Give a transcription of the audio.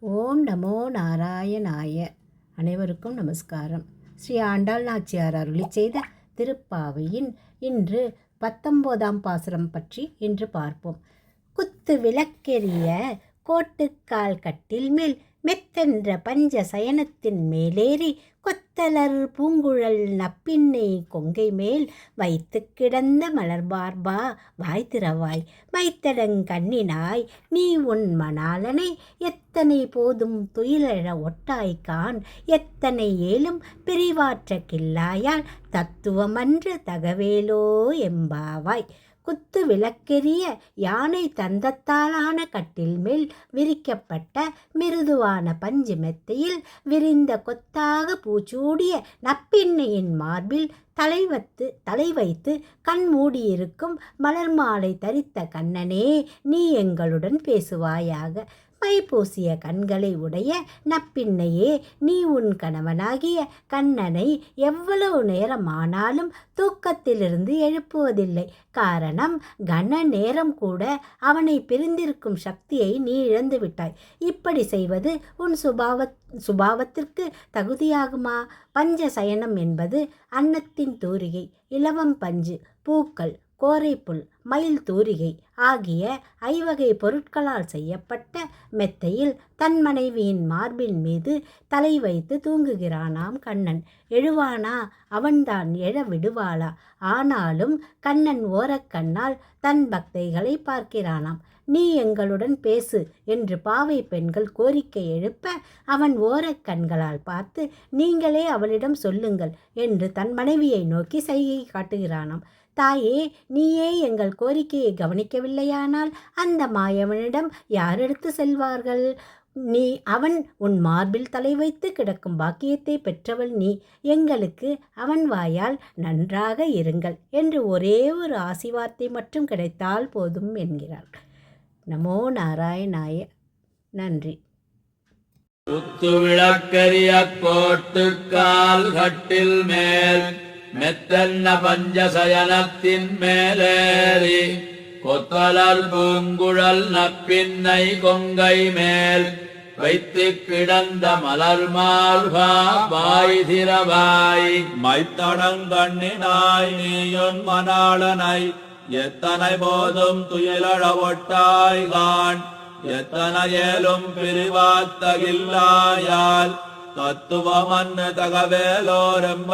ஓம் நமோ நாராயணாய. அனைவருக்கும் நமஸ்காரம். ஸ்ரீ ஆண்டாள் நாச்சியார் அருளி செய்த திருப்பாவையின் இன்று 19ஆம் பாசுரம் பற்றி இன்று பார்ப்போம். குத்து விளக்கெரிய கோட்டுக்கால் கட்டில் மேல் மெத்தென்ற பஞ்ச சயனத்தின் மேலேறி கொத்தலர் பூங்குழல் நப்பின்னை கொங்கை மேல் வைத்து கிடந்த மலர்பார்பா வாய்த்திரவாய் மைத்தடங்கண்ணினாய் நீ உன் மணாலனை எத்தனை போதும் துயிலழ ஒட்டாய்கான் எத்தனை ஏலும் பிரிவாற்ற கில்லாயால் தத்துவமன்று தகவேலோ எம்பாவாய். குத்து விளக்கெரிய யானை தந்தத்தாலான கட்டில் மேல் விரிக்கப்பட்ட மிருதுவான பஞ்சு மெத்தையில் விரிந்த கொத்தாக பூச்சூடிய நப்பின்னையின் மார்பில் தலை வைத்து கண் மூடியிருக்கும் மலர் மாலை தரித்த கண்ணனே, நீ எங்களுடன் பேசுவாயாக. மை பூசிய கண்களை உடைய நப்பின்னையே, நீ உன் கணவனாகிய கண்ணனை எவ்வளவு நேரமானாலும் தூக்கத்திலிருந்து எழுப்புவதில்லை. காரணம், கன நேரம் கூட அவனை பிரிந்திருக்கும் சக்தியை நீ இழந்து விட்டாய். இப்படி செய்வது உன் சுபாவத்திற்கு தகுதியாகுமா? பஞ்ச சயனம் என்பது அன்னத்தின் தூரிகை, இலவம் பஞ்சு, பூக்கள், கோரைப்புல், மயில் தூரிகை ஆகிய ஐவகை பொருட்களால் செய்யப்பட்ட மெத்தையில் தன் மனைவியின் மார்பின் மீது தலை வைத்து தூங்குகிறானாம் கண்ணன். எழுவானா? அவன்தான் எழ விடுவாளா? ஆனாலும் கண்ணன் ஓரக்கண்ணால் தன் பக்தைகளை பார்க்கிறானாம். நீ எங்களுடன் பேசு என்று பாவை பெண்கள் கோரிக்கை எழுப்ப அவன் ஓரக்கண்களால் பார்த்து நீங்களே அவளிடம் சொல்லுங்கள் என்று தன் மனைவியை நோக்கி சைகை காட்டுகிறானாம். தாயே, நீயே எங்கள் கோரிக்கையை கவனிக்கவில்லையானால் அந்த மாயவனிடம் யார் எடுத்து செல்வார்கள்? அவன் உன் மார்பில் தலை வைத்து கிடக்கும் பாக்கியத்தை பெற்றவள் நீ. எங்களுக்கு அவன் வாயால் நன்றாக இருங்கள் என்று ஒரே ஒரு ஆசி வார்த்தை மட்டும் கிடைத்தால் போதும் என்கிறார். நமோ நாராயணாய. நன்றி. குத்து விளக்கரிய கோட்டுக்கால் கட்டில் மேல் மெத்தன்ன பஞ்சசயனத்தின் மேலேறி கொத்தலர் பூங்குழல் நப்பின்னை கொங்கை மேல் வைத்து கிடந்த மலர் மார்பா வாய்திரவாய் மைத்தடங்கண்ணினாய் நீயுன் மணாளனை எத்தனை போதும் துயிலழ ஒட்டாய்கான் எத்தனை ஏலும் பிரிவாத்தகில்லாயால் தத்துவமன்னு தகவேலோரெம்பாவாய்.